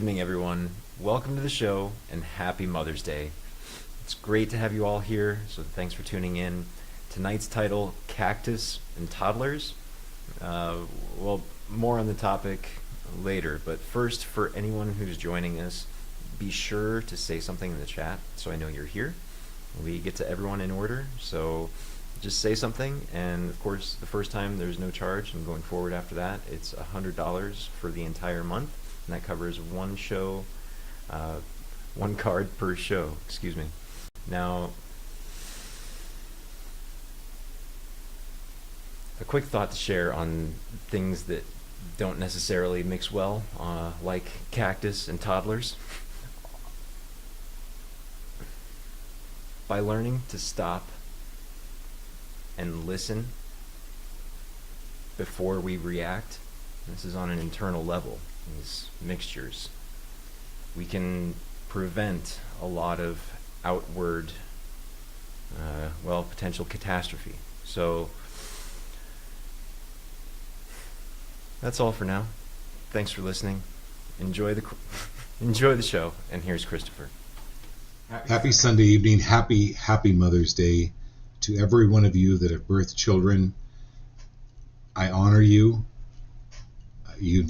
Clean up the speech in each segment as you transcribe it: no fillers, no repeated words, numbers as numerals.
evening, everyone. Welcome to the show and happy Mother's Day. It's great to have you all here, so thanks for tuning in. Tonight's title, Cactus and Toddlers. Well, more on the topic later, but first, for anyone who's joining us, be sure to say something in the chat so I know you're here. We get to everyone in order, so just say something, and of course, the first time there's no charge, and going forward after that, it's $100 for the entire month, and that covers one show, one card per show, excuse me. Now, a quick thought to share on things that don't necessarily mix well, like cactus and toddlers. By learning to stop and listen before we react, this is on an internal level, these mixtures, we can prevent a lot of outward, potential catastrophe. So that's all for now. Thanks for listening. Enjoy the show, and here's Christopher. Happy Sunday evening. Happy Mother's Day to every one of you that have birthed children. I honor you. You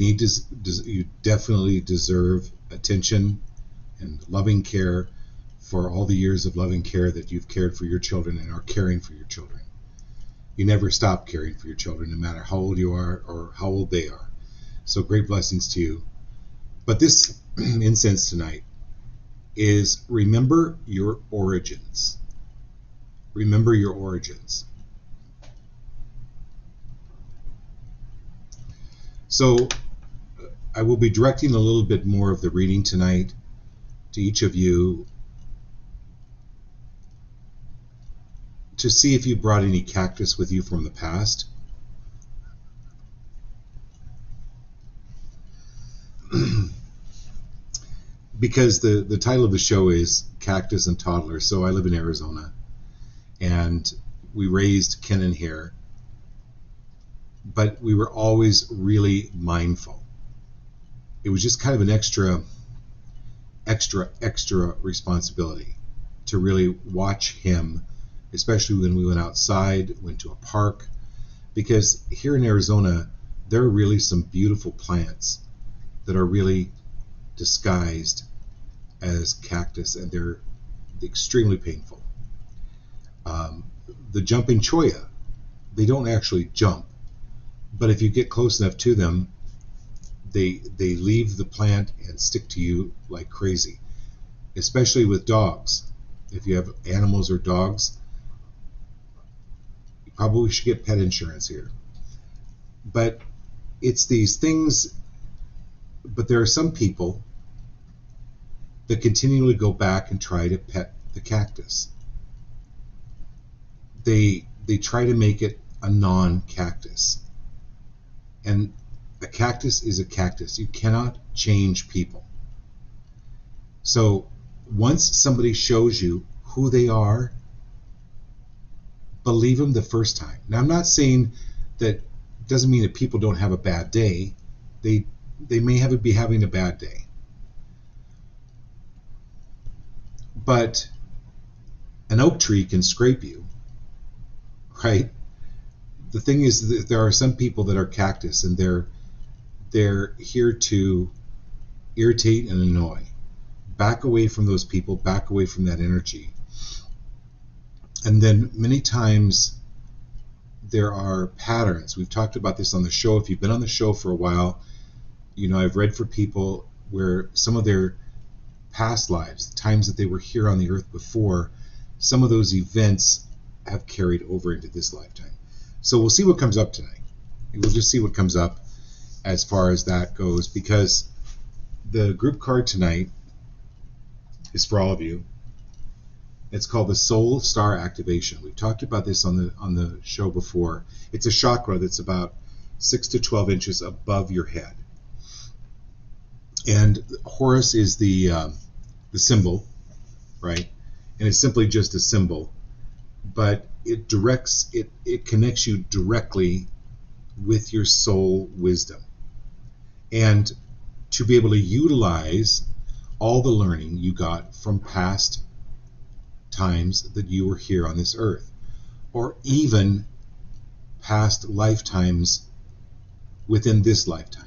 definitely deserve attention and loving care for all the years of loving care that you've cared for your children and are caring for your children. You never stop caring for your children, no matter how old you are or how old they are. So great blessings to you. But this incense tonight is remember your origins. Remember your origins. So I will be directing a little bit more of the reading tonight to each of you to see if you brought any cactus with you from the past. Because the title of the show is Cactus and Toddlers. So I live in Arizona, and we raised Kenan here, but we were always really mindful. It was just kind of an extra responsibility to really watch him, especially when we went outside, went to a park, because here in Arizona, there are really some beautiful plants that are really disguised as cactus, and they're extremely painful. The jumping cholla, they don't actually jump, but if you get close enough to them, they leave the plant and stick to you like crazy, especially with dogs. If you have animals or dogs, you probably should get pet insurance here. But it's these things, but there are some people that continually go back and try to pet the cactus. They try to make it a non-cactus. And a cactus is a cactus. You cannot change people. So once somebody shows you who they are, believe them the first time. Now, I'm not saying that doesn't mean that people don't have a bad day. They may be having a bad day. But an oak tree can scrape you, right? The thing is that there are some people that are cactus, and they're here to irritate and annoy. Back away from those people, back away from that energy. And then many times there are patterns. We've talked about this on the show. If you've been on the show for a while, you know, I've read for people where some of their past lives, the times that they were here on the earth before, some of those events have carried over into this lifetime. So we'll see what comes up tonight. We'll just see what comes up as far as that goes, because the group card tonight is for all of you. It's called the Soul Star Activation. We've talked about this on the show before. It's a chakra that's about 6 to 12 inches above your head. And Horus is the symbol, right? And it's simply just a symbol, but it connects you directly with your soul wisdom. And to be able to utilize all the learning you got from past times that you were here on this earth, or even past lifetimes within this lifetime.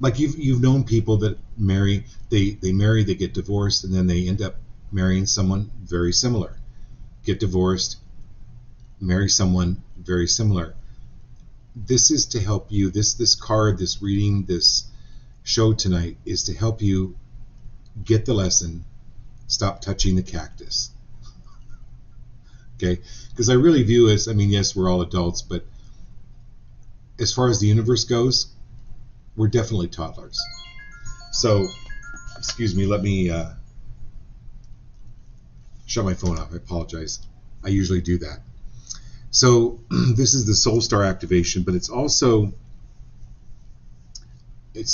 Like you've known people that marry, they marry, they get divorced, and then they end up marrying someone very similar. Get divorced, marry someone very similar. This is to help you. This card, this reading, this show tonight is to help you get the lesson. Stop touching the cactus. Okay? Because I really view as, I mean, yes, we're all adults, but as far as the universe goes, we're definitely toddlers. So, excuse me, let me shut my phone off. I apologize. I usually do that. So this is the Soul Star activation, but it's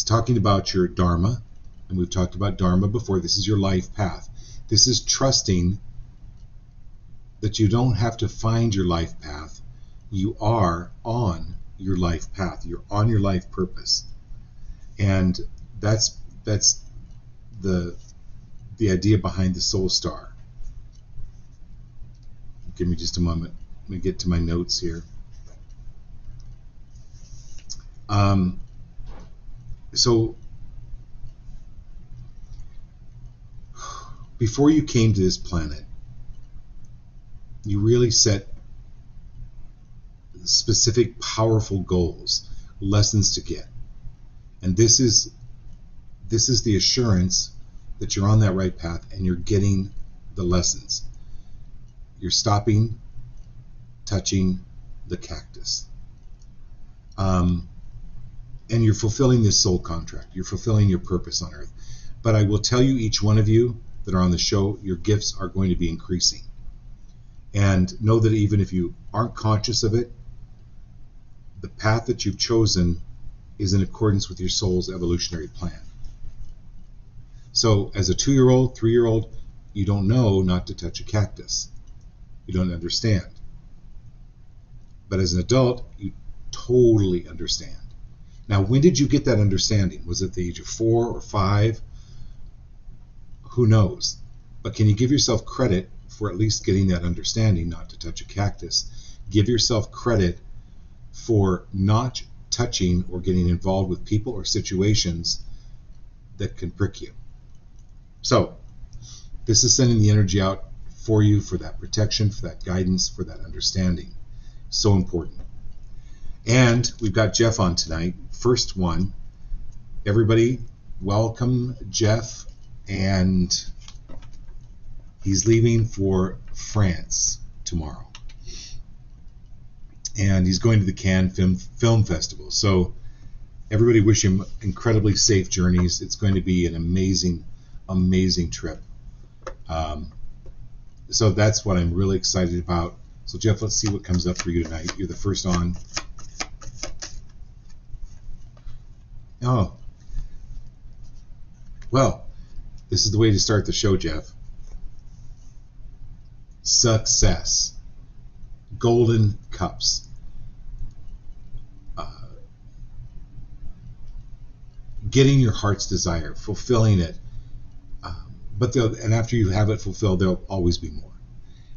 talking about your Dharma, and we've talked about Dharma before. This is your life path. This is trusting that you don't have to find your life path. You are on your life path. You're on your life purpose. And that's the idea behind the Soul Star. Give me just a moment. Let me get to my notes here. So before you came to this planet, you really set specific, powerful goals, lessons to get. And this is the assurance that you're on that right path and you're getting the lessons. You're stopping touching the cactus. And you're fulfilling this soul contract. You're fulfilling your purpose on earth. But I will tell you, each one of you that are on the show, your gifts are going to be increasing. And know that even if you aren't conscious of it, the path that you've chosen is in accordance with your soul's evolutionary plan. So as a 2-year-old, 3-year-old, you don't know not to touch a cactus. You don't understand. But as an adult, you totally understand. Now, when did you get that understanding? Was it at the age of 4 or 5? Who knows? But can you give yourself credit for at least getting that understanding not to touch a cactus? Give yourself credit for not touching or getting involved with people or situations that can prick you. So, this is sending the energy out for you, for that protection, for that guidance, for that understanding. So important. And we've got Jeff on tonight. First one. Everybody, welcome Jeff. And he's leaving for France tomorrow. And he's going to the Cannes Film Festival. So everybody wish him incredibly safe journeys. It's going to be an amazing, amazing trip. So that's what I'm really excited about. So Jeff, let's see what comes up for you tonight. You're the first on. Oh. Well, this is the way to start the show, Jeff. Success. Golden cups. Getting your heart's desire, fulfilling it. And after you have it fulfilled, there'll always be more.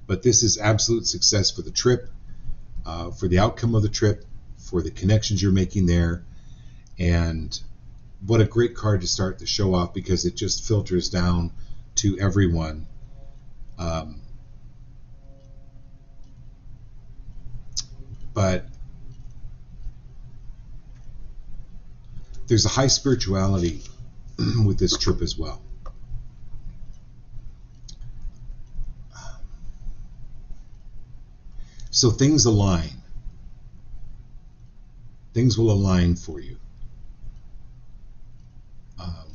But this is absolute success for the trip, for the outcome of the trip, for the connections you're making there. And what a great card to start the show off, because it just filters down to everyone. But there's a high spirituality with this trip as well. So things align. Things will align for you.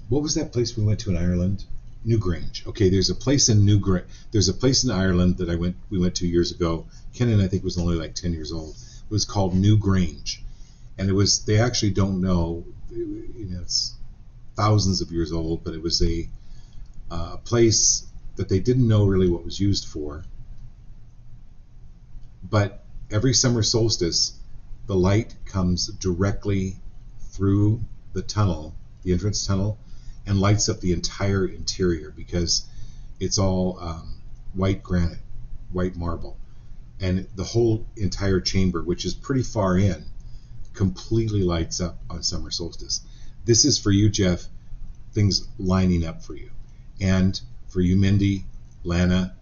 What was that place we went to in Ireland? Newgrange. Okay, there's a place in Newgrange. There's a place in Ireland that we went to years ago. Kenan, I think, was only like 10 years old. It was called Newgrange, and they actually don't know. It's thousands of years old, but it was a place that they didn't know really what was used for. But every summer solstice, the light comes directly through the tunnel, the entrance tunnel, and lights up the entire interior because it's all white granite, white marble. And the whole entire chamber, which is pretty far in, completely lights up on summer solstice. This is for you, Jeff, things lining up for you. And for you, Mindy, Lana,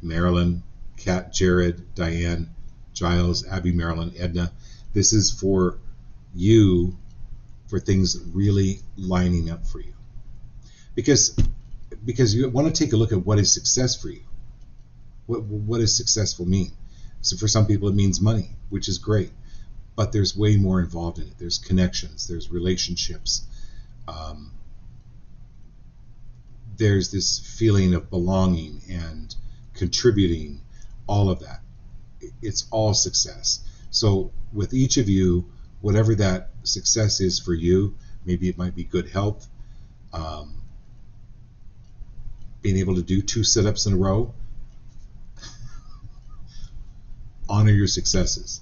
Marilyn, Kat, Jared, Diane, Giles, Abby, Marilyn, Edna, this is for you, for things really lining up for you. Because you want to take a look at what is success for you. What does successful mean? So for some people it means money, which is great, but there's way more involved in it. There's connections, there's relationships, there's this feeling of belonging and contributing, all of that. It's all success. So with each of you, whatever that success is for you, maybe it might be good health, being able to do 2 sit-ups in a row. Honor your successes.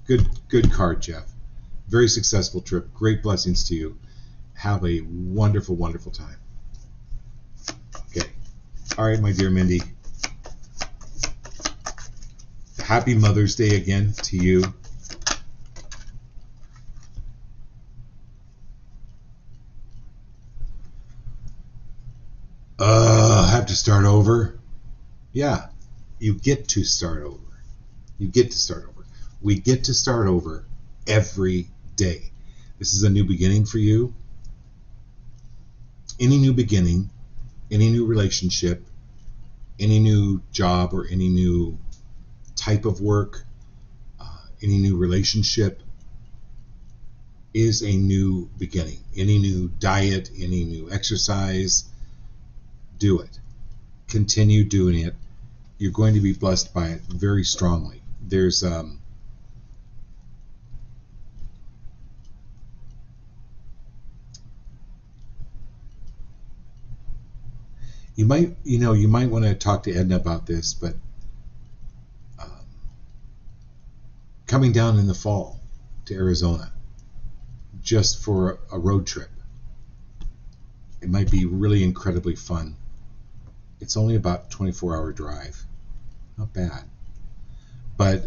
Good card, Jeff. Very successful trip. Great blessings to you. Have a wonderful, wonderful time. Okay. All right, my dear Mindy. Happy Mother's Day again to you. Have to start over? Yeah, you get to start over. You get to start over. We get to start over every day. This is a new beginning for you. Any new beginning, any new relationship, any new job or any new type of work, any new relationship is a new beginning. Any new diet, any new exercise, do it. Continue doing it. You're going to be blessed by it very strongly. There's you might want to talk to Edna about this, but coming down in the fall to Arizona just for a road trip, it might be really incredibly fun. It's only about a 24-hour drive. Not bad. But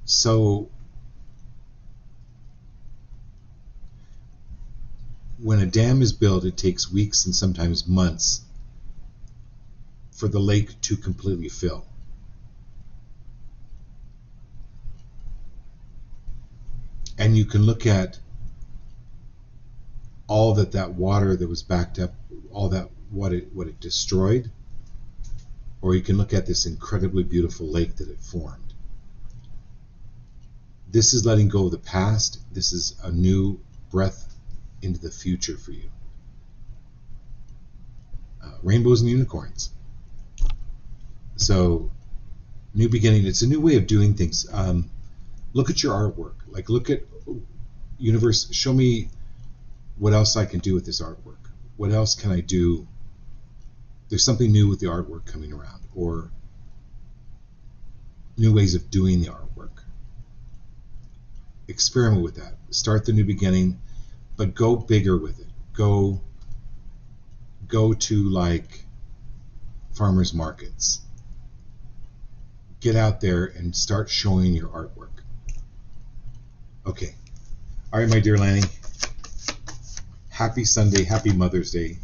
so when a dam is built, it takes weeks and sometimes months for the lake to completely fill. And you can look at all that water that was backed up, all that what it destroyed, or you can look at this incredibly beautiful lake that it formed. This is letting go of the past. This is a new breath into the future for you. Rainbows and unicorns. So, new beginning. It's a new way of doing things. Look at your artwork. Like, look at universe. Show me what else I can do with this artwork. What else can I do? There's something new with the artwork coming around, or new ways of doing the artwork. Experiment with that. Start the new beginning, but go bigger with it. Go to like farmers markets. Get out there and start showing your artwork. Okay. All right, my dear Lanny. Happy Sunday. Happy Mother's Day.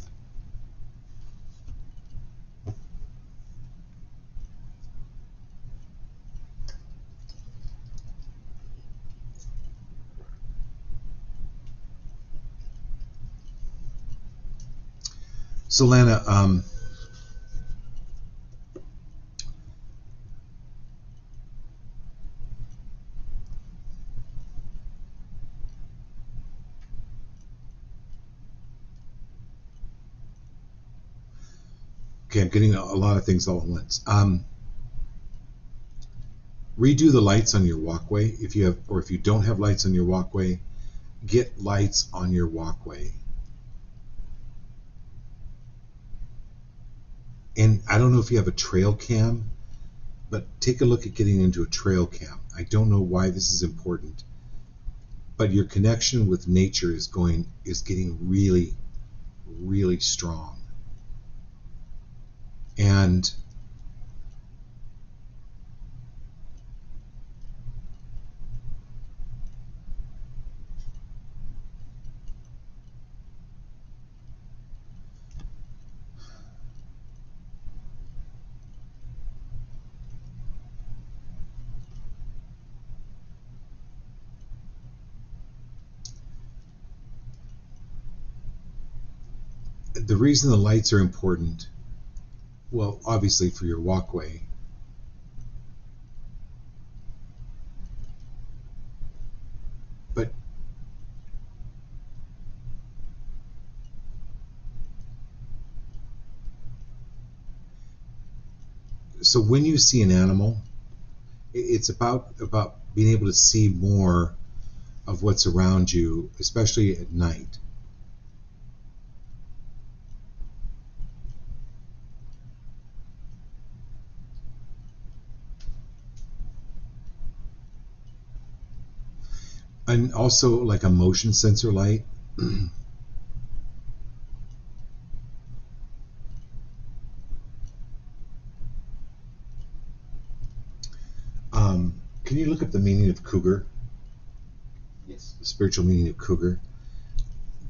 So, Lana, okay, I'm getting a lot of things all at once. Redo the lights on your walkway. If you don't have lights on your walkway, get lights on your walkway. And I don't know if you have a trail cam, but take a look at getting into a trail cam. I don't know why this is important, but your connection with nature is getting really, really strong. And the reason the lights are important, well, obviously for your walkway, but so when you see an animal, it's about being able to see more of what's around you, especially at night. And also like a motion sensor light. Can you look up the meaning of cougar? Yes. The spiritual meaning of cougar.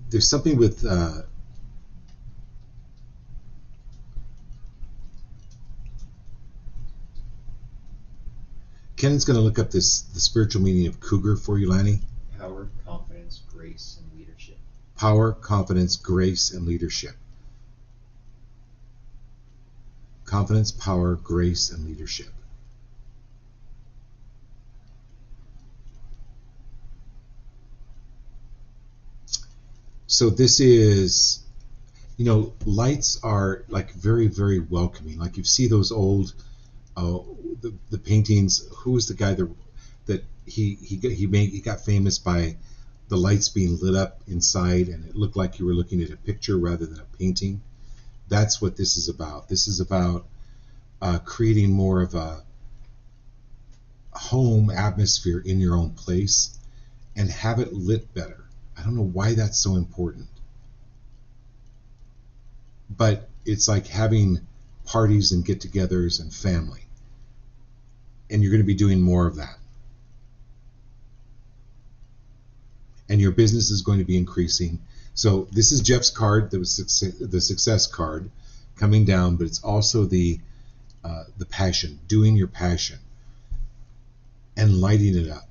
There's something with Ken's going to look up the spiritual meaning of cougar for you, Lanny. Power, confidence, grace, and leadership. Power, confidence, grace, and leadership. Confidence, power, grace, and leadership. So this is, lights are like very, very welcoming. Like you see those old, the paintings. Who was the guy that he got famous by the lights being lit up inside, and it looked like you were looking at a picture rather than a painting. That's what this is about. This is about creating more of a home atmosphere in your own place and have it lit better. I don't know why that's so important, but it's like having parties and get-togethers and family, and you're going to be doing more of that, and your business is going to be increasing. So this is Jeff's card. That was the success card coming down, but it's also the passion, doing your passion and lighting it up.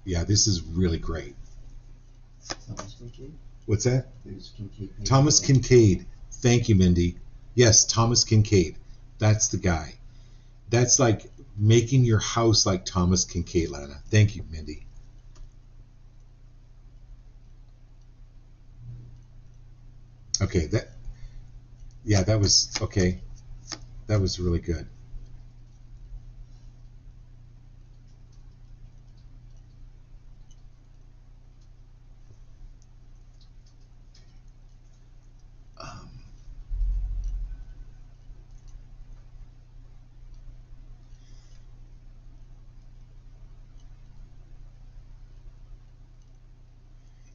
Yeah, this is really great. Thomas Kincaid? What's that? Kincaid. Thomas Kincaid. Thank you, Mindy. Yes, Thomas Kincaid. That's the guy. That's like making your house like Thomas Kincaid, Lana. Thank you, Mindy. Okay, that was okay. That was really good.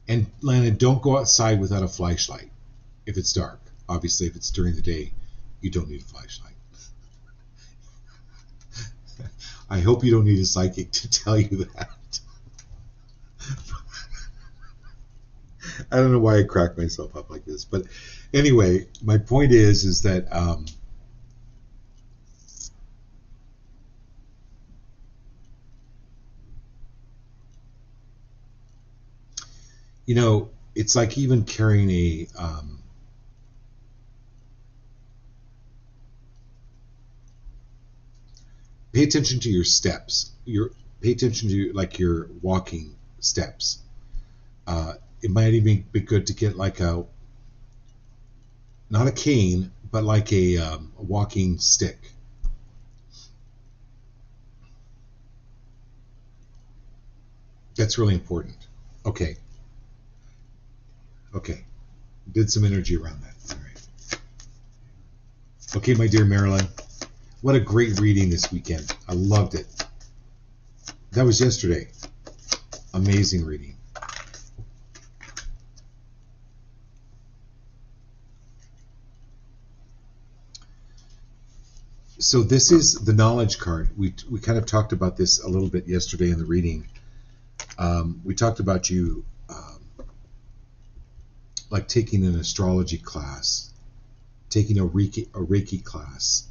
And Lana, don't go outside without a flashlight if it's dark. Obviously, if it's during the day, you don't need a flashlight. I hope you don't need a psychic to tell you that. I don't know why I crack myself up like this, but anyway, my point is that it's like even carrying a pay attention to your steps. Pay attention to like your walking steps. It might even be good to get like not a cane, but like a walking stick. That's really important. Okay. Did some energy around that. All right. Okay, my dear Marilyn, what a great reading this weekend. I loved it. That was yesterday. Amazing reading. So this is the knowledge card. We kind of talked about this a little bit yesterday in the reading. We talked about you like taking an astrology class, taking a Reiki class,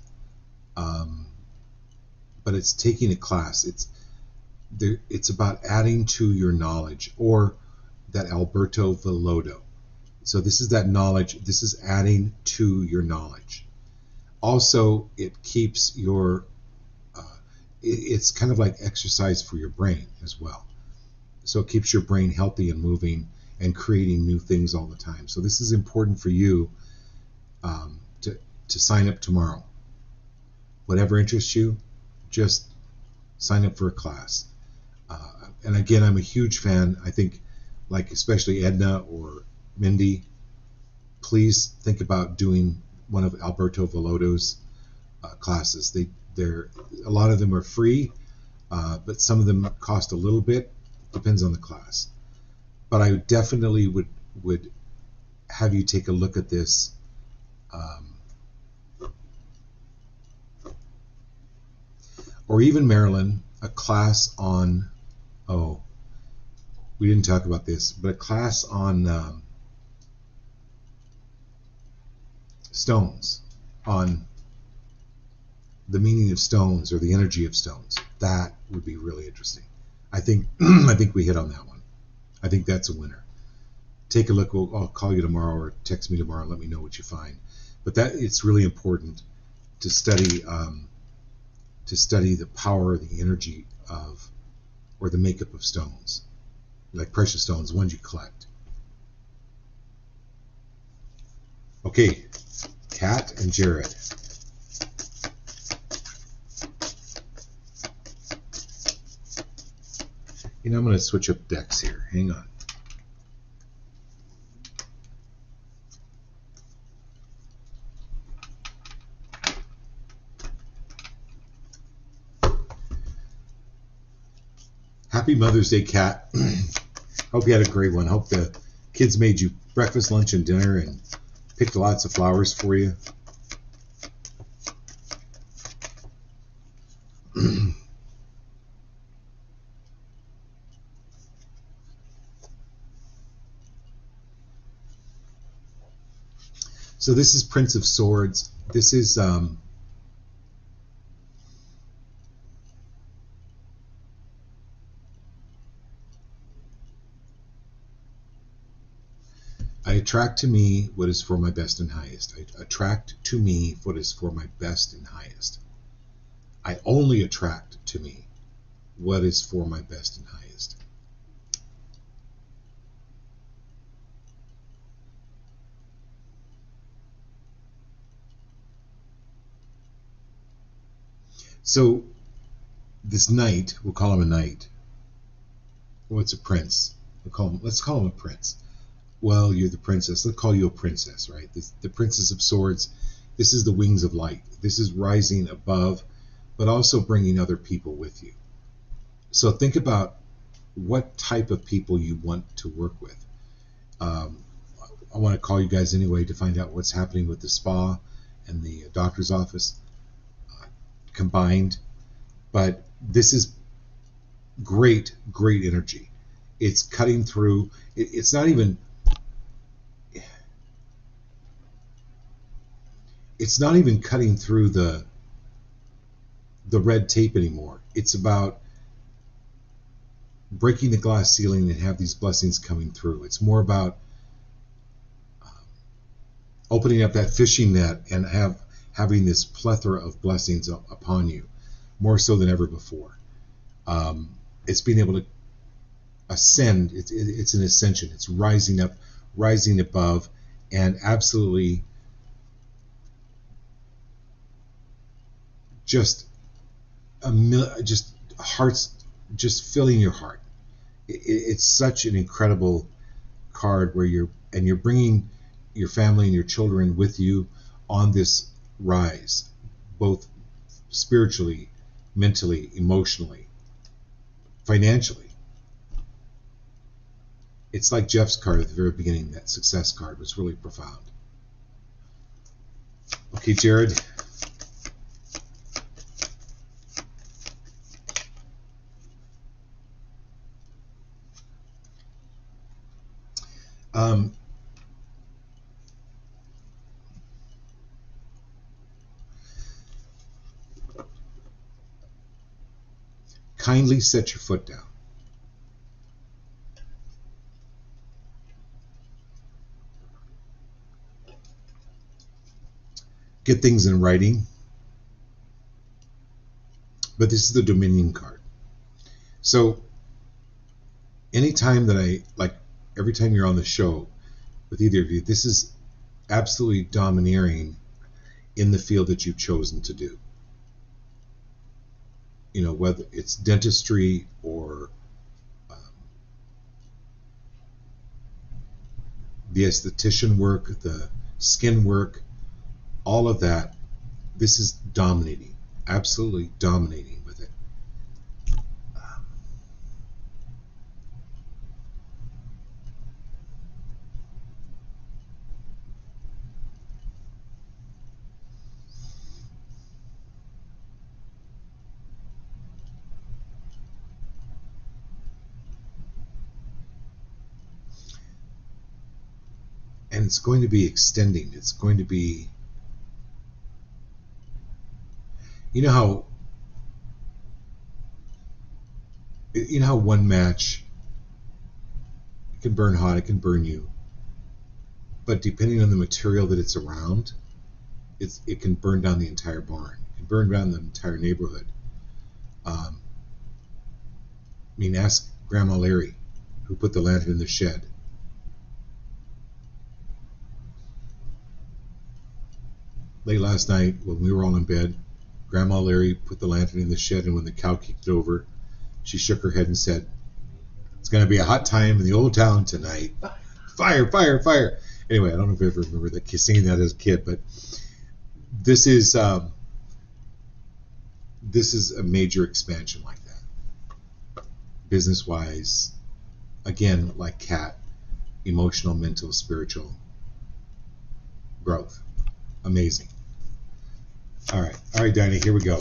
but it's taking a class. It's about adding to your knowledge, or that Alberto Villoldo. So this is that knowledge. This is adding to your knowledge. Also, it keeps your, it's kind of like exercise for your brain as well. So it keeps your brain healthy and moving and creating new things all the time. So this is important for you to sign up tomorrow. Whatever interests you, just sign up for a class. And again, I'm a huge fan. I think, like especially Edna or Mindy, please think about doing one of Alberto Villoldo's classes. They're a lot of them are free, but some of them cost a little bit. Depends on the class. But I definitely would have you take a look at this. Or even Marilyn, a class on, we didn't talk about this, but a class on stones, on the meaning of stones or the energy of stones. That would be really interesting. I think we hit on that one. I think that's a winner. Take a look. I'll call you tomorrow or text me tomorrow and let me know what you find. But that it's really important to study the power, the energy of, or the makeup of stones, like precious stones, ones you collect. Okay, Kat and Jared. I'm going to switch up decks here. Hang on. Happy Mother's Day, Kat. Hope you had a great one. Hope the kids made you breakfast, lunch, and dinner and picked lots of flowers for you. So this is Prince of Swords. This is I attract to me what is for my best and highest. I attract to me what is for my best and highest. I only attract to me what is for my best and highest. So this knight, we'll call him a knight. Well, it's a prince. Let's call him a prince. Well, you're the princess. Let's call you a princess, right? The Princess of Swords. This is the wings of light. This is rising above, but also bringing other people with you. So think about what type of people you want to work with. I want to call you guys anyway to find out what's happening with the spa and the doctor's office combined. But this is great energy. It's cutting through. It's not even cutting through the red tape anymore. It's about breaking the glass ceiling and have these blessings coming through. It's more about opening up that fishing net and having this plethora of blessings upon you, more so than ever before. It's being able to ascend. It's an ascension. It's rising up, rising above, and absolutely just hearts, just filling your heart. It's such an incredible card where you're bringing your family and your children with you on this rise, both spiritually, mentally, emotionally, financially. It's like Jeff's card at the very beginning, that success card was really profound. Okay, Jared. Kindly set your foot down. Get things in writing. But this is the Dominion card. So anytime that every time you're on the show with either of you, this is absolutely domineering in the field that you've chosen to do. Whether it's dentistry or the esthetician work, the skin work, all of that, this is dominating, absolutely dominating with it. And it's going to be extending. It's going to be, you know how one match, it can burn hot, it can burn you, but depending on the material that it's around, it can burn down the entire barn. It can burn down the entire neighborhood. Ask Grandma Larry, who put the lantern in the shed. Late last night, when we were all in bed, Grandma Larry put the lantern in the shed, and when the cow kicked it over, she shook her head and said, "It's going to be a hot time in the old town tonight. Fire, fire, fire." Anyway, I don't know if I ever remember singing that as a kid, but this is a major expansion like that. Business-wise, again, like Kat, emotional, mental, spiritual growth. Amazing. All right, Dinah, here we go.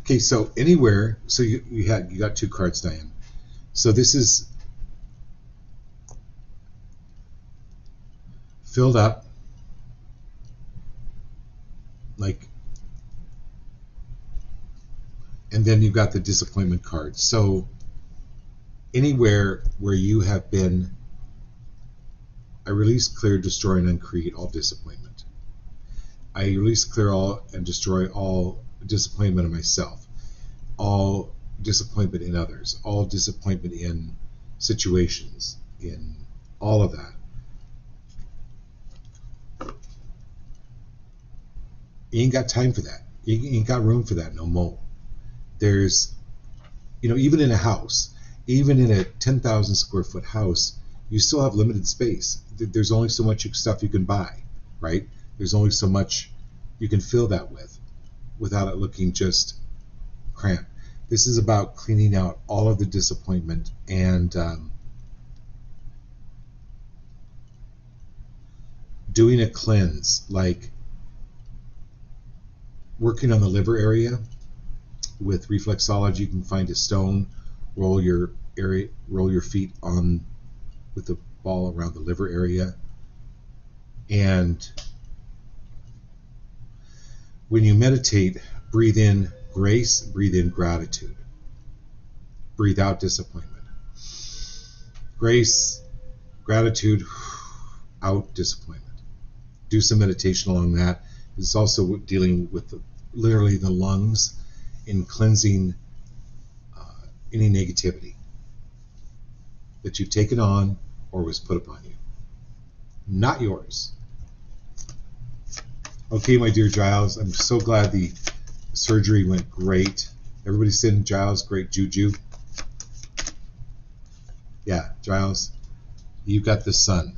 Okay, so anywhere, so you got two cards, Diane. So this is filled up, and then you've got the disappointment card. So anywhere where you have been, I release, clear, destroy, and uncreate all disappointment. I release, clear, all, and destroy all disappointment in myself, all disappointment in others, all disappointment in situations, in all of that. You ain't got time for that. You ain't got room for that no more. There's, even in a house, even in a 10,000 square foot house, you still have limited space. There's only so much stuff you can buy, right? There's only so much you can fill that with without it looking just cramped. This is about cleaning out all of the disappointment and doing a cleanse, like working on the liver area. With reflexology, you can find a stone, roll your feet on with the ball around the liver area, and when you meditate, breathe in grace, breathe in gratitude, breathe out disappointment. Grace, gratitude, out disappointment. Do some meditation along that. It's also dealing with literally the lungs, in cleansing any negativity that you've taken on or was put upon you. Not yours. Okay, my dear Giles, I'm so glad the Surgery went great. Everybody said Giles, great juju. Yeah, Giles, you got the sun.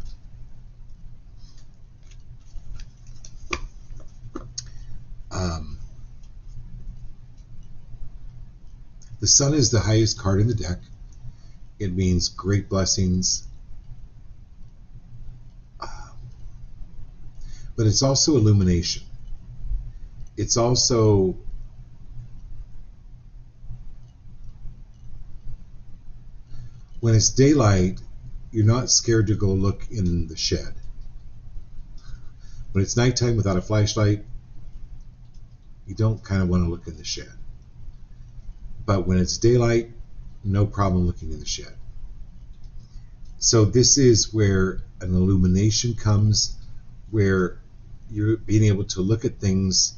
The sun is the highest card in the deck. It means great blessings. But it's also illumination. It's also when it's daylight, you're not scared to go look in the shed. When it's nighttime without a flashlight, you don't kind of want to look in the shed. But when it's daylight, no problem looking in the shed. So this is where an illumination comes, where you're being able to look at things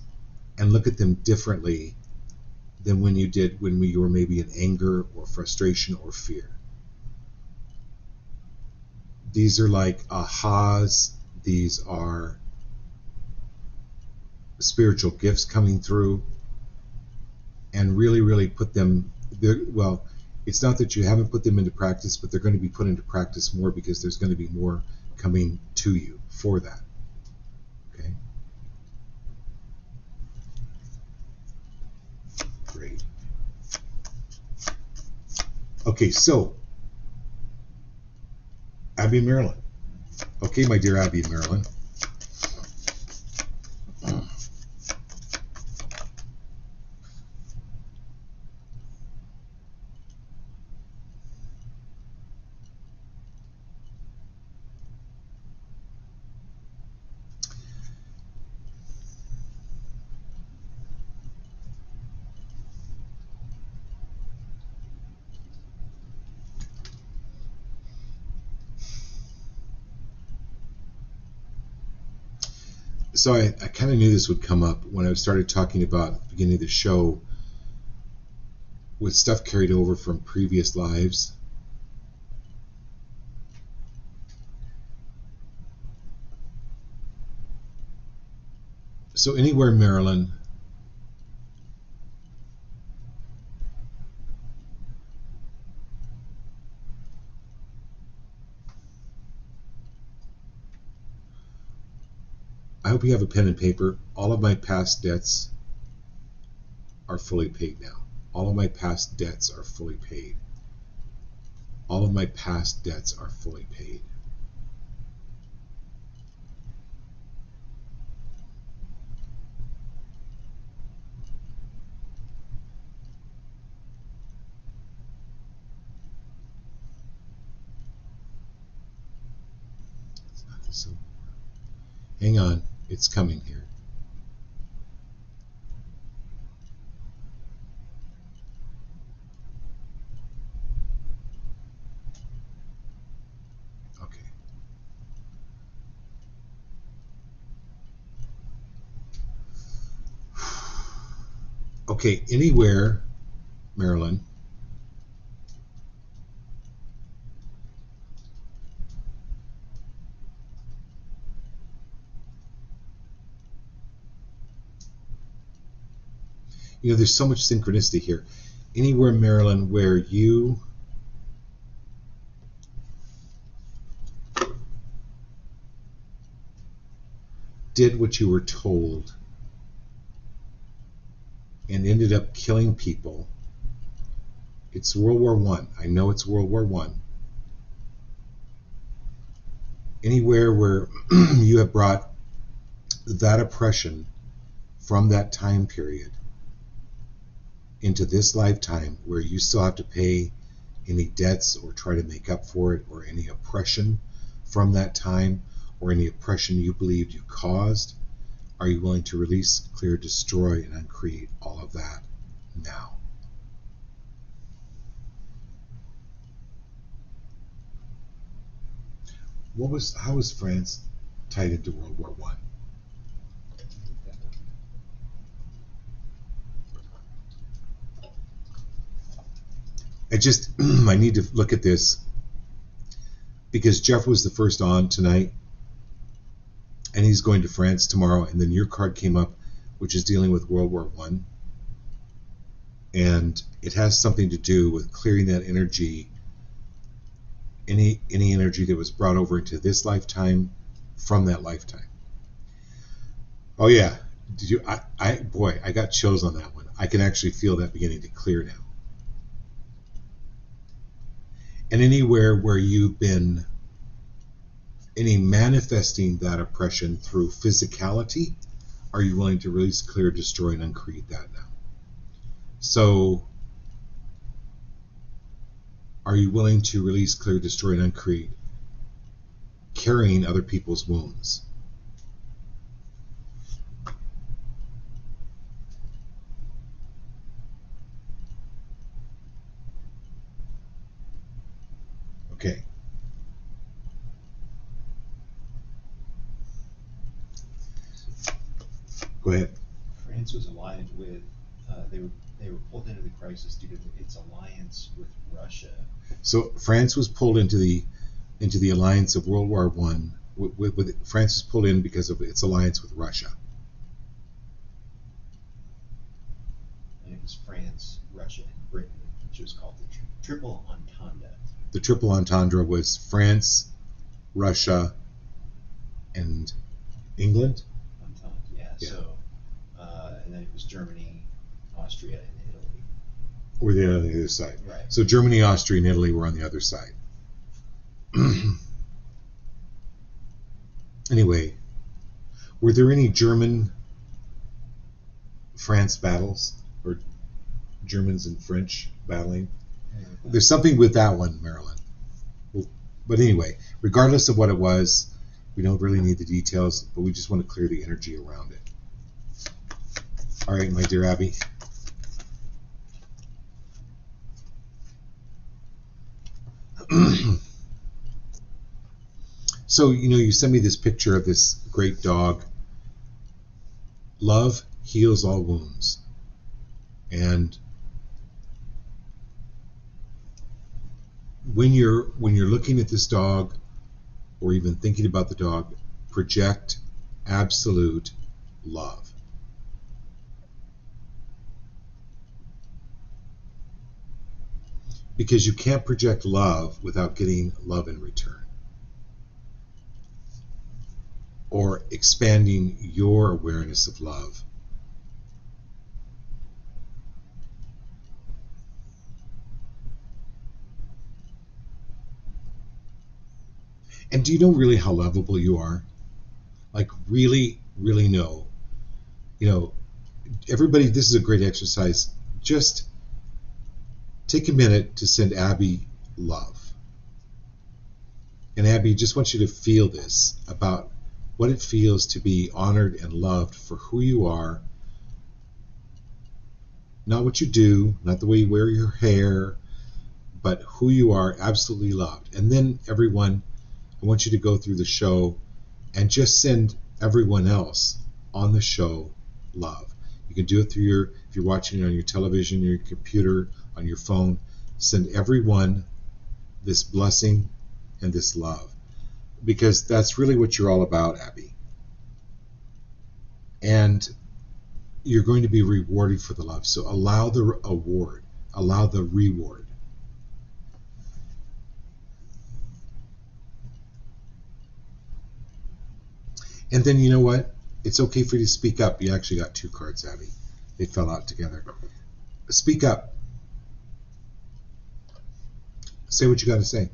and look at them differently than when you did when you were maybe in anger or frustration or fear. These are like ahas. These are spiritual gifts coming through, and really put them there. Well, it's not that you haven't put them into practice, but they're going to be put into practice more because there's going to be more coming to you for that. Okay. Great. Okay, so Abby and Marilyn. Okay, my dear Abby and Marilyn. So I kind of knew this would come up when I started talking about at the beginning of the show with stuff carried over from previous lives. So anywhere, Marilyn, I hope you have a pen and paper. All of my past debts are fully paid now. All of my past debts are fully paid. All of my past debts are fully paid. It's not the silver. Hang on, it's coming here. Okay. Okay, anywhere, Marilyn, you know, there's so much synchronicity here. Anywhere, Marilyn, where you did what you were told and ended up killing people. It's World War I. I know it's World War I. Anywhere where you have brought that oppression from that time period into this lifetime, where you still have to pay any debts or try to make up for it, or any oppression from that time, or any oppression you believed you caused, are you willing to release, clear, destroy, and uncreate all of that now? How was France tied into World War I? I need to look at this because Jeff was the first on tonight and he's going to France tomorrow, and then your card came up, which is dealing with World War I. and it has something to do with clearing that energy, any energy that was brought over into this lifetime from that lifetime. Oh yeah, did you? I got chills on that one. I can actually feel that beginning to clear now. And anywhere where you've been any manifesting that oppression through physicality, are you willing to release, clear, destroy, and uncreate that now? So, are you willing to release, clear, destroy, and uncreate carrying other people's wounds? Okay. Go ahead. France was aligned with, they were pulled into the crisis due to its alliance with Russia. So France was pulled into the alliance of World War One. France was pulled in because of its alliance with Russia. And it was France, Russia, and Britain, which was called the Triple Entente. The Triple Entendre was France, Russia, and England. Entente, yeah. So, and then it was Germany, Austria, and Italy. Were they on the other side? Right. So Germany, Austria, and Italy were on the other side. Anyway, were there any German-France battles, or Germans and French battling? There's something with that one, Marilyn. But anyway, regardless of what it was, we don't really need the details, but we just want to clear the energy around it. All right, my dear Abby. So, you sent me this picture of this great dog. Love heals all wounds. And when you're looking at this dog, or even thinking about the dog, project absolute love. Because you can't project love without getting love in return, or expanding your awareness of love. And do you know really how lovable you are? Like, really, really know. Everybody, this is a great exercise. Just take a minute to send Abby love. And Abby, just want you to feel this about what it feels to be honored and loved for who you are. Not what you do, not the way you wear your hair, but who you are, absolutely loved. And then everyone, I want you to go through the show and just send everyone else on the show love. You can do it through if you're watching it on your television, your computer, on your phone. Send everyone this blessing and this love, because that's really what you're all about, Abby. And you're going to be rewarded for the love. So allow the award, allow the reward. And then, you know what? It's okay for you to speak up. You actually got two cards, Abby. They fell out together. Speak up. Say what you got to say.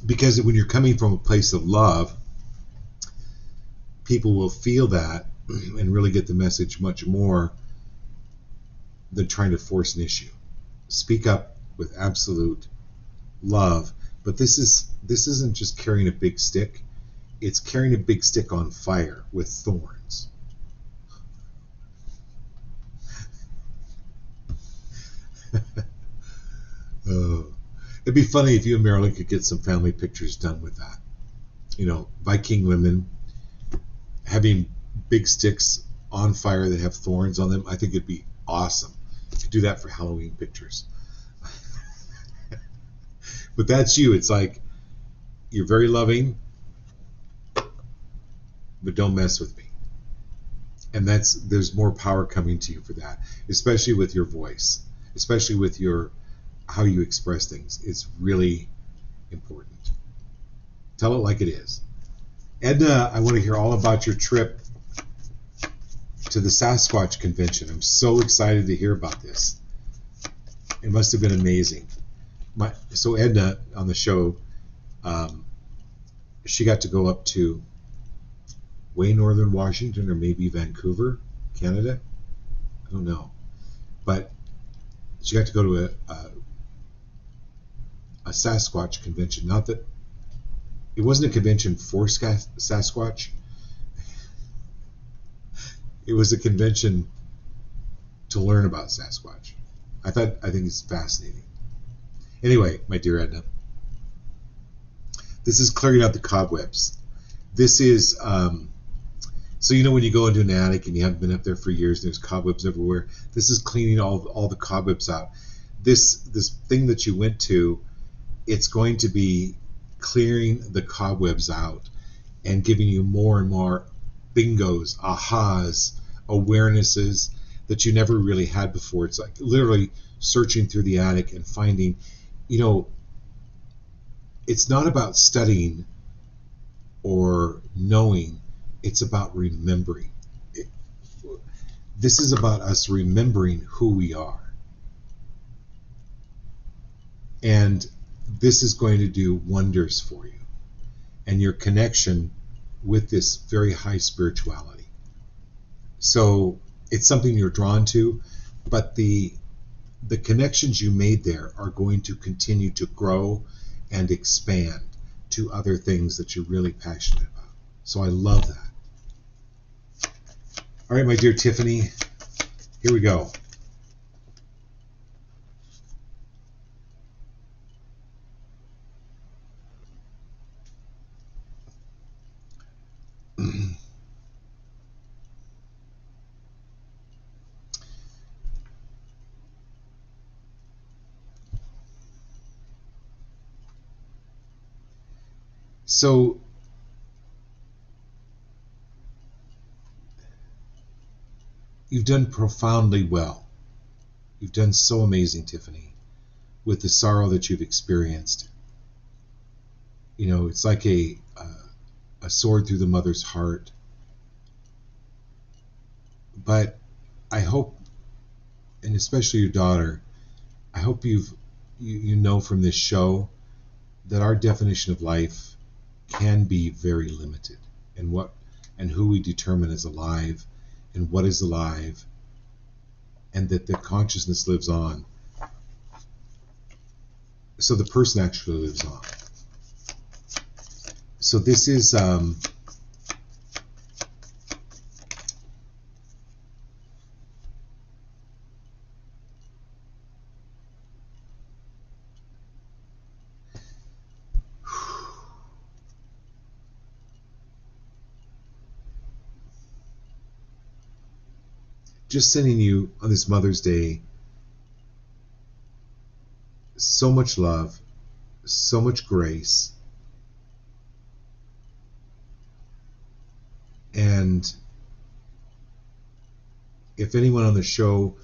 Because when you're coming from a place of love, people will feel that and really get the message much more than trying to force an issue. Speak up with absolute love. But this isn't just carrying a big stick. It's carrying a big stick on fire with thorns. It'd be funny if you and Marilyn could get some family pictures done with that. Viking women having big sticks on fire that have thorns on them. I think it'd be awesome. You could do that for Halloween pictures. But that's you. It's like, you're very loving, but don't mess with me. And there's more power coming to you for that, especially with your voice, especially with your how you express things. It's really important. Tell it like it is. Edna, I want to hear all about your trip to the Sasquatch convention. I'm so excited to hear about this. It must have been amazing. So Edna on the show, she got to go up to way northern Washington or maybe Vancouver, Canada. I don't know. But she got to go to a Sasquatch convention. Not that it wasn't a convention for Sasquatch. It was a convention to learn about Sasquatch. I think it's fascinating. Anyway, my dear Edna, this is clearing out the cobwebs. This is so when you go into an attic and you haven't been up there for years, there's cobwebs everywhere. This is cleaning all the cobwebs out. This thing that you went to, it's going to be clearing the cobwebs out and giving you more and more bingos, ahas, awarenesses that you never really had before. It's like literally searching through the attic and finding, it's not about studying or knowing, it's about remembering. This is about us remembering who we are. And this is going to do wonders for you and your connection with this very high spirituality. So it's something you're drawn to, but the connections you made there are going to continue to grow and expand to other things that you're really passionate about. So I love that. All right, my dear Tiffany, here we go. So you've done profoundly well. You've done so amazing, Tiffany, with the sorrow that you've experienced. It's like a sword through the mother's heart. But I hope, and especially your daughter, I hope you know from this show that our definition of life can be very limited, and who we determine as alive and what is alive, and that the consciousness lives on. So the person actually lives on. So this is just sending you on this Mother's Day so much love, so much grace, and if anyone on the show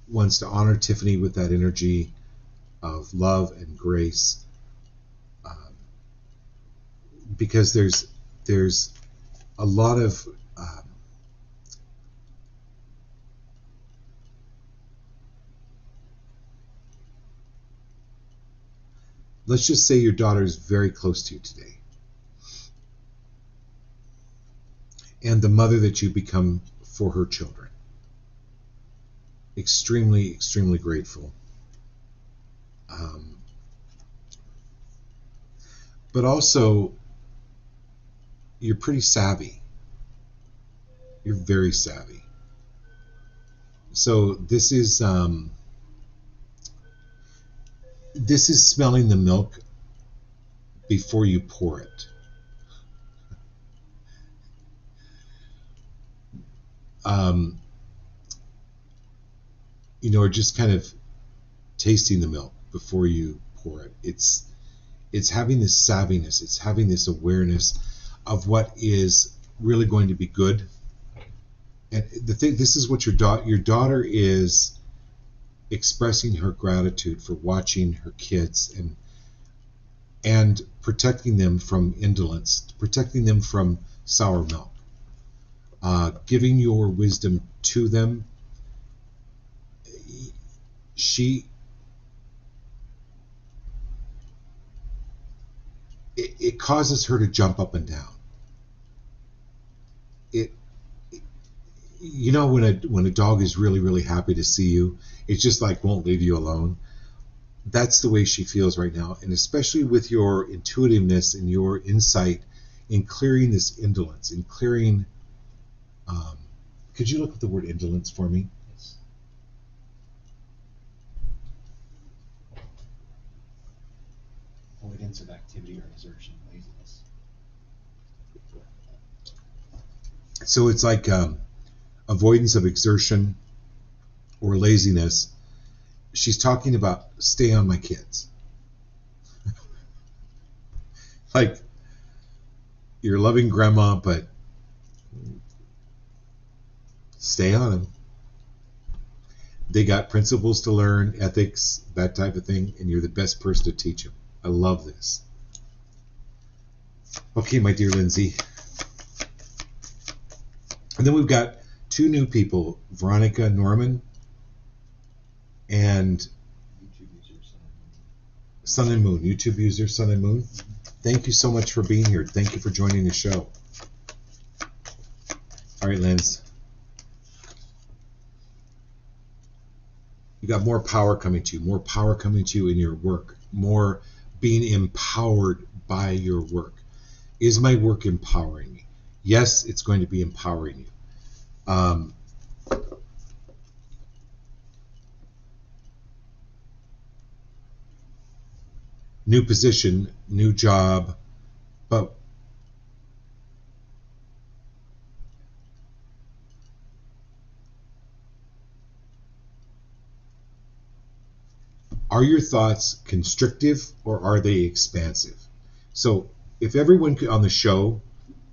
wants to honor Tiffany with that energy of love and grace, because there's a lot of let's just say your daughter is very close to you today. And the mother that you become for her children. Extremely, extremely grateful. But also, you're pretty savvy. You're very savvy. So this is smelling the milk before you pour it. Or just kind of tasting the milk before you pour it. It's having this savviness. It's having this awareness of what is really going to be good And this is what your daughter is expressing her gratitude for watching her kids and protecting them from indolence, protecting them from sour milk, giving your wisdom to them. It causes her to jump up and down. When a dog is really, really happy to see you, it just like won't leave you alone. That's the way she feels right now. And especially with your intuitiveness and your insight in clearing this indolence, in clearing, could you look at the word indolence for me? Yes. Avoidance of activity or exertion, laziness. So it's like avoidance of exertion or laziness. She's talking about stay on my kids. Like, you're loving grandma, but stay on them. They got principles to learn, ethics, that type of thing, and you're the best person to teach them. I love this. Okay, my dear Lindsay. And then we've got two new people, Veronica Norman and YouTube user Sun and Moon. YouTube user Sun and Moon. Thank you so much for being here. Thank you for joining the show. All right, Linz. You got more power coming to you, more power coming to you in your work, more being empowered by your work. Is my work empowering me? Yes, it's going to be empowering you. New position, new job, but are your thoughts constrictive or are they expansive? So if everyone on the show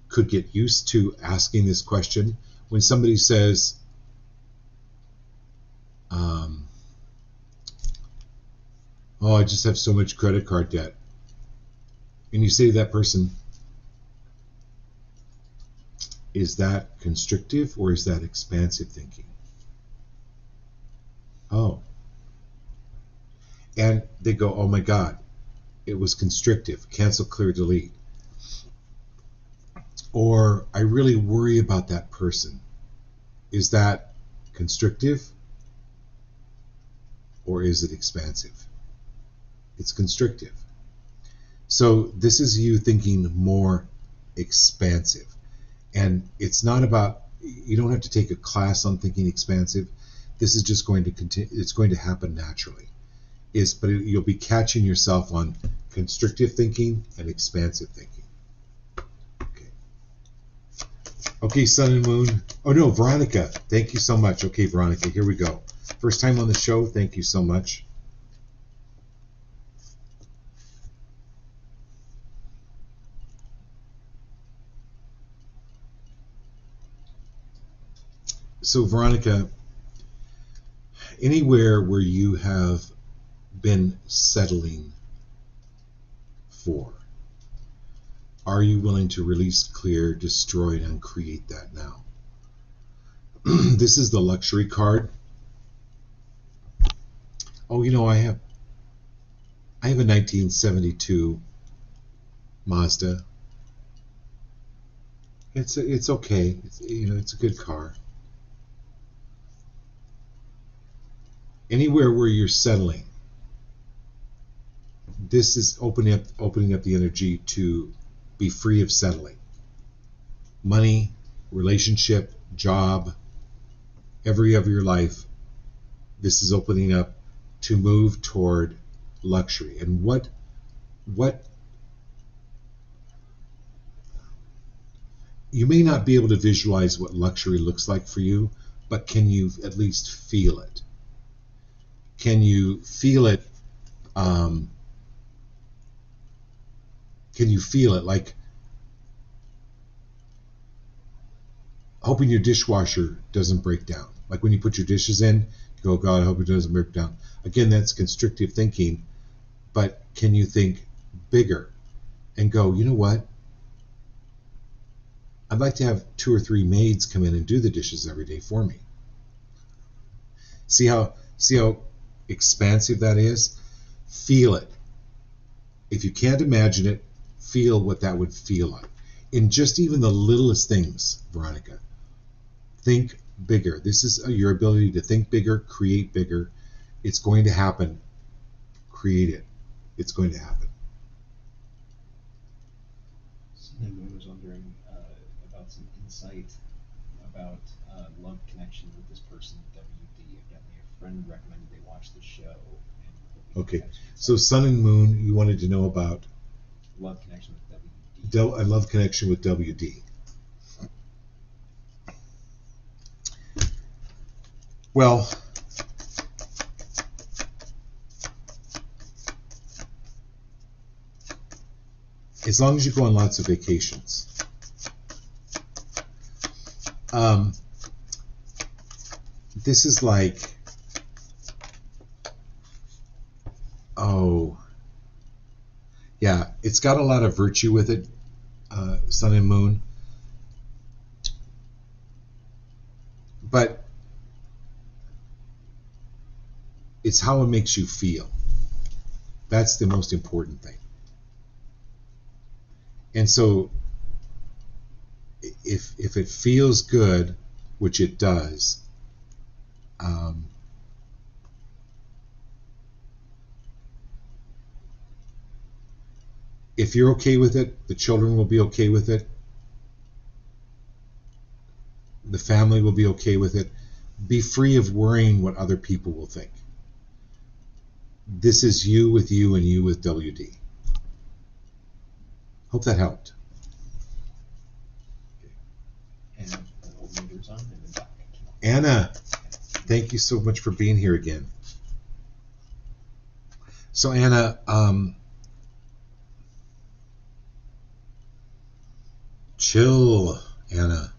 could get used to asking this question, when somebody says, oh, I just have so much credit card debt. And you say to that person, is that constrictive or is that expansive thinking? Oh. And they go, oh my God, it was constrictive. Cancel, clear, delete. Or I really worry about that person. Is that constrictive or is it expansive? It's constrictive. So this is you thinking more expansive. And it's not about, you don't have to take a class on thinking expansive. This is just going to continue, it's going to happen naturally. You'll be catching yourself on constrictive thinking and expansive thinking. Okay, Sun and Moon. Oh no, Veronica. Thank you so much. Okay, Veronica, here we go. First time on the show. Thank you so much. So, Veronica, anywhere where you have been settling for, are you willing to release, clear, destroy, and uncreate that now? This is the luxury card. Oh, I have a 1972 Mazda. It's okay. It's a good car. Anywhere where you're settling, this is opening up the energy to be free of settling. Money, relationship, job, every of your life, this is opening up to move toward luxury. And what you may not be able to visualize what luxury looks like for you, but can you at least feel it? Can you feel it? Can you feel it like hoping your dishwasher doesn't break down. Like when you put your dishes in, you go, God, I hope it doesn't break down. Again, that's constrictive thinking, but can you think bigger and go, you know what? I'd like to have 2 or 3 maids come in and do the dishes every day for me. See how expansive that is? Feel it. If you can't imagine it, feel what that would feel like. In just even the littlest things, Veronica. Think bigger. This is your ability to think bigger, create bigger. It's going to happen. Create it. It's going to happen. Someone was wondering about some insight about love connection with this person, WD. Evidently, a friend recommended they watch the show. And Okay, so Sun and Moon, you wanted to know about love connection with WD. I love connection with WD. Well, as long as you go on lots of vacations. This is like, yeah, it's got a lot of virtue with it, Sun and Moon. But it's how it makes you feel. That's the most important thing. And so if it feels good, which it does, if you're okay with it, the children will be okay with it. The family will be okay with it. Be free of worrying what other people will think. This is you with you and you with WD. Hope that helped. And old meters on and then back. Anna, thank you so much for being here again. So Anna, chill, Anna.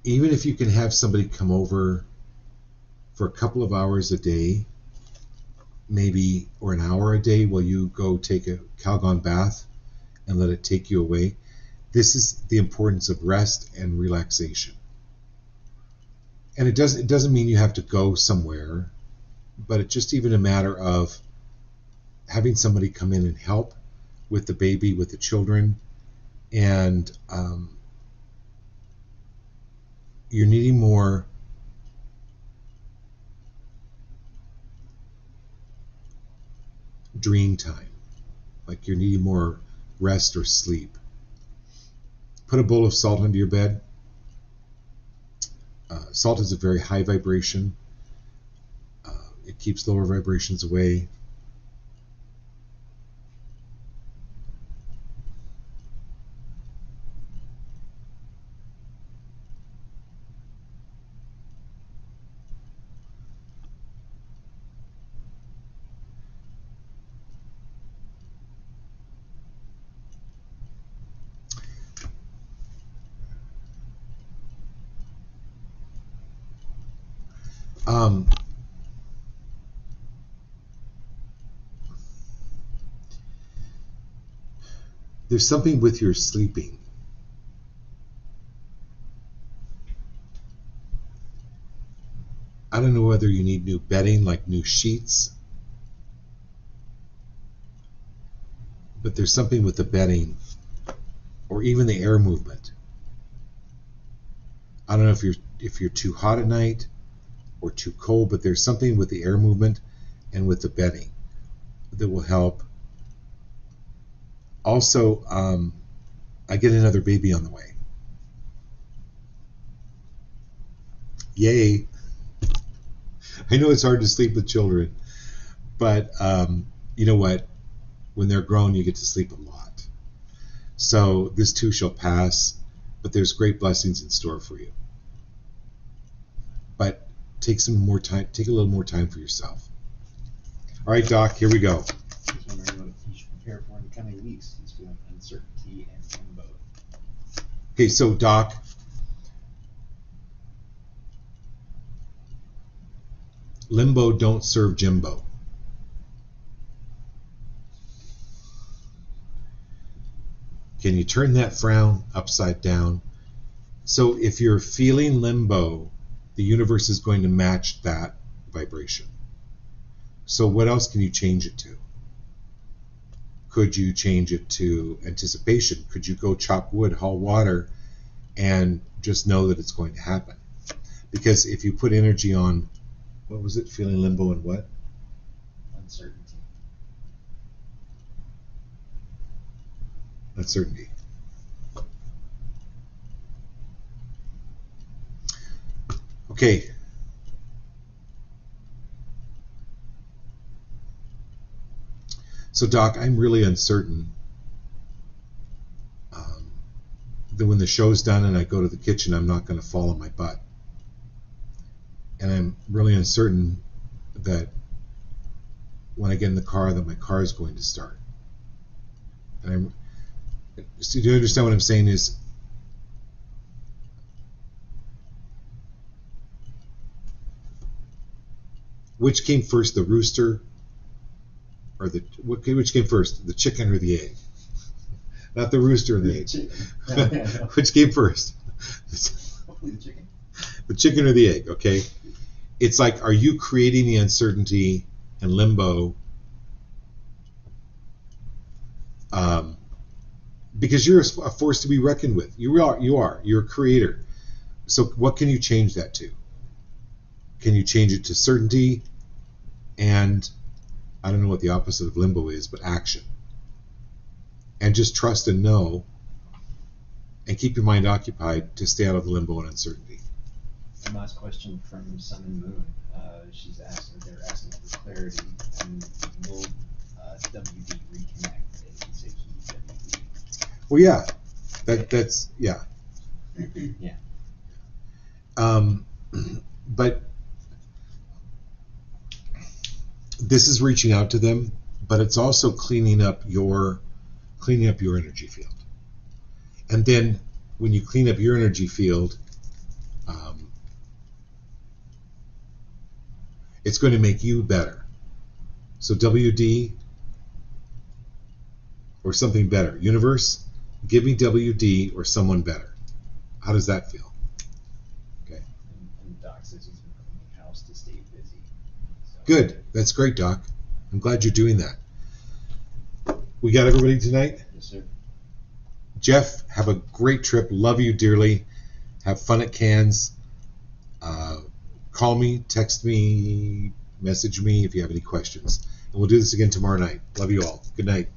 Even if you can have somebody come over for a couple of hours a day, maybe, or an hour a day while you go take a Calgon bath and let it take you away. This is the importance of rest and relaxation. And it doesn't mean you have to go somewhere, but it's just even a matter of having somebody come in and help with the baby, with the children, and you're needing more dream time, like you're needing more rest or sleep. Put a bowl of salt under your bed. Salt is a very high vibration. It keeps lower vibrations away. There's something with your sleeping. I don't know whether you need new bedding, like new sheets, but there's something with the bedding or even the air movement. I don't know if you're too hot at night or too cold, but there's something with the air movement and with the bedding that will help. Also, I get another baby on the way. Yay. I know it's hard to sleep with children, but you know what? When they're grown, you get to sleep a lot. So this too shall pass, but there's great blessings in store for you. But take some more time. Take a little more time for yourself. All right, Doc, here we go. Just wondering what you should prepare for in kind of weeks. He's feeling uncertainty and limbo. Okay, so Doc, limbo don't serve Jimbo. Can you turn that frown upside down? So if you're feeling limbo, the universe is going to match that vibration. So what else can you change it to? Could you change it to anticipation? Could you go chop wood, haul water, and just know that it's going to happen? Because if you put energy on, what was it, feeling limbo and what? Uncertainty. Uncertainty. Okay. So Doc, I'm really uncertain that when the show's done and I go to the kitchen, I'm not going to fall on my butt. And I'm really uncertain that when I get in the car, that my car is going to start. And so do you understand what I'm saying is, which came first, the rooster or which came first, the chicken or the egg? Not the rooster or the egg. Which came first? Hopefully the chicken. The chicken or the egg, okay? It's like, are you creating the uncertainty and limbo because you're a force to be reckoned with. You are. You're a creator. So what can you change that to? Can you change it to certainty and, I don't know what the opposite of limbo is, but action? And just trust and know and keep your mind occupied to stay out of the limbo and uncertainty. And last question from Sun and Moon. They're asking for clarity. And will WD reconnect? They say he WD. Well, yeah, that's yeah. Yeah. But this is reaching out to them, but it's also cleaning up your energy field. And then when you clean up your energy field, it's going to make you better. So WD or something better. Universe, give me WD or someone better. How does that feel? Okay. And Doc says he's been cleaning house to stay busy. So. Good. That's great, Doc. I'm glad you're doing that. We got everybody tonight? Yes, sir. Jeff, have a great trip. Love you dearly. Have fun at Cannes. Call me, text me, message me if you have any questions. And we'll do this again tomorrow night. Love you all. Good night.